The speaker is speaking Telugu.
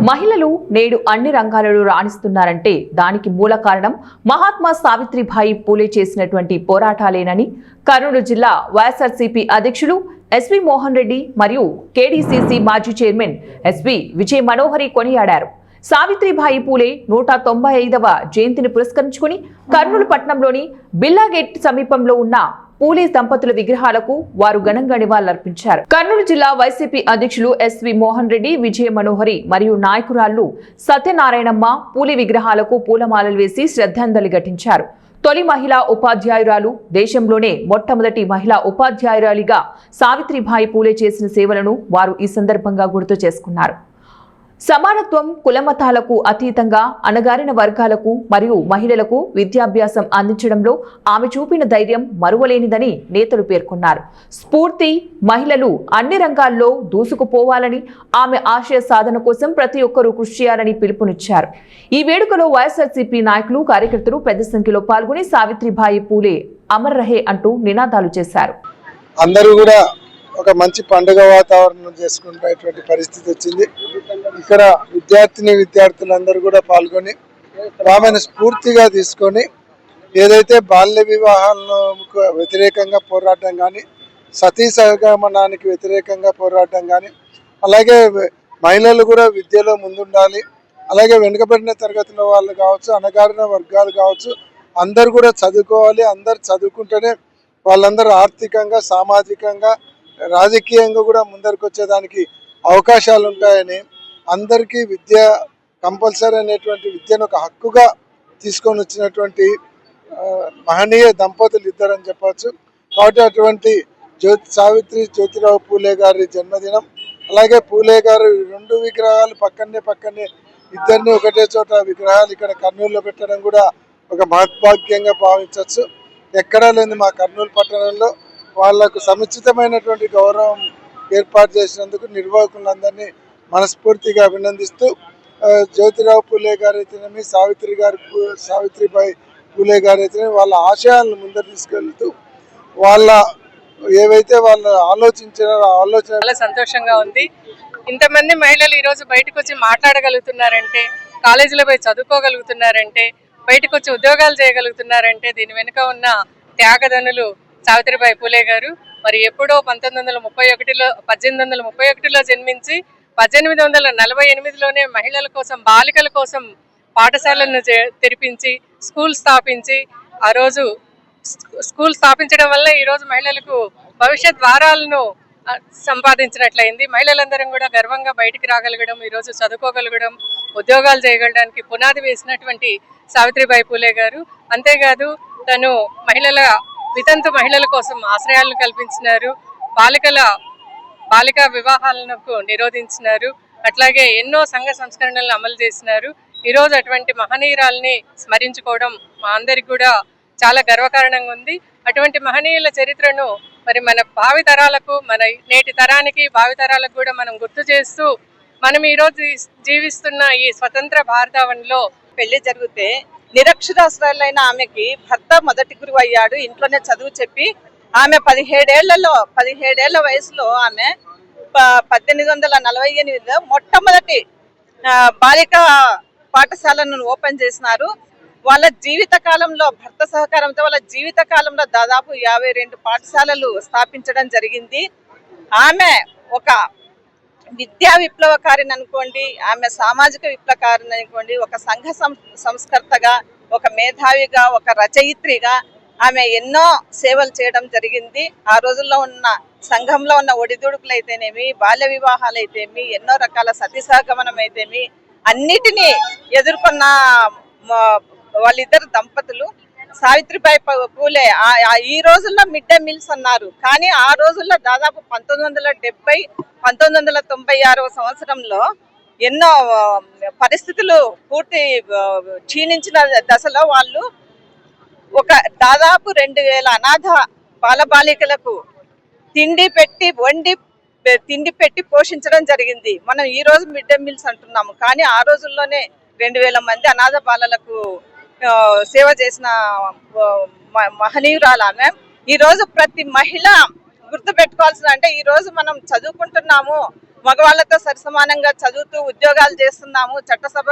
మహిళలు నేడు అన్ని రంగాలలో రాణిస్తున్నారంటే దానికి మూల కారణం మహాత్మా సావిత్రిబాయి పూలే చేసినటువంటి పోరాటాలేనని కర్నూలు జిల్లా వైఎస్ఆర్సీపీ అధ్యక్షులు ఎస్వి మోహన్ రెడ్డి మరియు కేడీసీసీ మాజీ చైర్మన్ ఎస్వి విజయ్ మనోహరి కొనియాడారు. సావిత్రిబాయి పూలే 195వ జయంతిని పురస్కరించుకుని కర్నూలు పట్టణంలోని బిల్లాగేట్ సమీపంలో ఉన్న పూలే దంపతుల విగ్రహాలకు వారు ఘనంగా నివాళులర్పించారు. కర్నూలు జిల్లా వైసీపీ అధ్యక్షులు ఎస్వి మోహన్ రెడ్డి, విజయ మనోహరి మరియు నాయకురాళ్లు సత్యనారాయణమ్మ పూలే విగ్రహాలకు పూలమాలలు వేసి శ్రద్ధాంజలి ఘటించారు. తొలి మహిళా ఉపాధ్యాయురాలు, దేశంలోనే మొట్టమొదటి మహిళా ఉపాధ్యాయురాలిగా సావిత్రిబాయి పూలే చేసిన సేవలను వారు ఈ సందర్భంగా గుర్తు చేసుకున్నారు. సమానత్వం, కులమతాలకు అతీతంగా అణగారిన వర్గాలకు మరియు మహిళలకు విద్యాభ్యాసం అందించడంలో ఆమె చూపిన ధైర్యం మరువలేనిదని నేతలు పేర్కొన్నారు. స్ఫూర్తి మహిళలు అన్ని రంగాల్లో దూసుకుపోవాలని, ఆమె ఆశయ సాధన కోసం ప్రతి ఒక్కరూ కృషి చేయాలని పిలుపునిచ్చారు. ఈ వేడుకలో వైఎస్ఆర్సీపీ నాయకులు, కార్యకర్తలు పెద్ద సంఖ్యలో పాల్గొని సావిత్రిబాయి పూలే అమర్ రహే అంటూ నినాదాలు చేశారు. అందరూ కూడా ఒక మంచి పండుగ వాతావరణం చేసుకునేటువంటి పరిస్థితి వచ్చింది. ఇక్కడ విద్యార్థులందరూ కూడా పాల్గొని ఆమెను స్ఫూర్తిగా తీసుకొని ఏదైతే బాల్య వివాహాలకు వ్యతిరేకంగా పోరాటం కానీ, సతీ సహగమనానికి వ్యతిరేకంగా పోరాటం కానీ, అలాగే మహిళలు కూడా విద్యలో ముందుండాలి, అలాగే వెనుకబడిన తరగతుల వాళ్ళు కావచ్చు, అణగారిన వర్గాలు కావచ్చు, అందరు కూడా చదువుకోవాలి, అందరు చదువుకుంటేనే వాళ్ళందరూ ఆర్థికంగా, సామాజికంగా, రాజకీయంగా కూడా ముందరికి వచ్చేదానికి అవకాశాలు ఉంటాయని, అందరికీ విద్య కంపల్సరీ అనేటువంటి విద్యను ఒక హక్కుగా తీసుకొని వచ్చినటువంటి మహనీయ దంపతులు ఇద్దరని చెప్పవచ్చు. కాబట్టి అటువంటి సావిత్రి జ్యోతిరావు పూలే గారి జన్మదినం, అలాగే పూలే గారు 2 విగ్రహాలు పక్కనే ఇద్దరిని ఒకటే చోట విగ్రహాలు ఇక్కడ కర్నూలులో పెట్టడం కూడా ఒక మహద్భాగ్యంగా భావించవచ్చు. ఎక్కడా లేదు మా కర్నూలు పట్టణంలో వాళ్లకు సముచితమైనటువంటి గౌరవం ఏర్పాటు చేసినందుకు నిర్వాహకులందరినీ మనస్ఫూర్తిగా అభినందిస్తూ, జ్యోతిరావు పూలే గారు అయితేనేమి, సావిత్రిబాయి పూలే గారు అయితేనే వాళ్ళ ఆశయాలను ముందరు తీసుకెళ్తూ వాళ్ళ ఏవైతే వాళ్ళు ఆలోచించారో ఆలోచన చాలా సంతోషంగా ఉంది. ఇంతమంది మహిళలు ఈరోజు బయటకు వచ్చి మాట్లాడగలుగుతున్నారంటే, కాలేజీలో పోయి చదువుకోగలుగుతున్నారంటే, బయటకు వచ్చి ఉద్యోగాలు చేయగలుగుతున్నారంటే దీని వెనుక ఉన్న త్యాగధనులు సావిత్రిబాయి పూలే గారు. మరి ఎప్పుడో 1831లో జన్మించి 1848లోనే మహిళల కోసం, బాలికల కోసం పాఠశాలను తెరిపించి స్కూల్ స్థాపించి, ఆ రోజు స్కూల్ స్థాపించడం వల్ల ఈరోజు మహిళలకు భవిష్యత్ ద్వారాలను సంపాదించినట్లయింది. మహిళలందరం కూడా గర్వంగా బయటికి రాగలగడం, ఈరోజు చదువుకోగలగడం, ఉద్యోగాలు చేయగలడానికి పునాది వేసినటువంటి సావిత్రిబాయి పూలే గారు. అంతేకాదు తను వితంతు మహిళల కోసం ఆశ్రయాలను కల్పించినారు, బాలికా వివాహాలకు నిరోధించినారు, అట్లాగే ఎన్నో సంఘ సంస్కరణలను అమలు చేసినారు. ఈరోజు అటువంటి మహనీయురాల్ని స్మరించుకోవడం మా అందరికి కూడా చాలా గర్వకారణంగా ఉంది. అటువంటి మహనీయుల చరిత్రను మరి మన భావితరాలకు, మన నేటి తరానికి, భావితరాలకు కూడా మనం గుర్తు చేస్తూ, మనం ఈరోజు జీవిస్తున్న ఈ స్వతంత్ర భారతావనిలో పెళ్లి జరిగితే నిరక్షరాస్యులైన ఆమెకి భర్త మొదటి గురువు అయ్యాడు. ఇంట్లోనే చదువు చెప్పి ఆమె 17 ఏళ్ల వయసులో ఆమె 1848లో మొట్టమొదటి బాలిక పాఠశాలను ఓపెన్ చేసినారు. వాళ్ళ జీవిత కాలంలో, భర్త సహకారంతో వాళ్ళ జీవిత కాలంలో దాదాపు 52 పాఠశాలలు స్థాపించడం జరిగింది. ఆమె ఒక విద్యా విప్లవకారిని అనుకోండి, ఆమె సామాజిక విప్లవకారిని అనుకోండి, ఒక సంఘ సంస్కర్తగా, ఒక మేధావిగా, ఒక రచయిత్రిగా ఆమె ఎన్నో సేవలు చేయడం జరిగింది. ఆ రోజుల్లో ఉన్న సంఘంలో ఉన్న ఒడిదుడుకులు అయితేనేమి, బాల్య వివాహాలు అయితేమి, ఎన్నో రకాల సతీసహగమనం అయితేమి అన్నిటినీ ఎదుర్కొన్న వాళ్ళిద్దరు దంపతులు. సావిత్రిబాయి పూలే ఈ రోజుల్లో మిడ్ డే మీల్స్ అన్నారు, కానీ ఆ రోజుల్లో దాదాపు 1996 సంవత్సరంలో ఎన్నో పరిస్థితులు పూర్తి క్షీణించిన దశలో వాళ్ళు ఒక దాదాపు 2000 అనాథ బాలబాలికలకు తిండి పెట్టి పోషించడం జరిగింది. మనం ఈ రోజు మిడ్ డే మీల్స్ అంటున్నాము, కానీ ఆ రోజుల్లోనే 2000 మంది అనాథ బాలలకు సేవ చేసిన మహనీయురాలు ఆమె. ఈ రోజు ప్రతి మహిళ గుర్తు పెట్టుకోవాల్సిన, అంటే ఈ రోజు మనం చదువుకుంటున్నాము, మగవాళ్ళతో సరిసమానంగా చదువుతూ ఉద్యోగాలు చేస్తున్నాము, చట్టసభ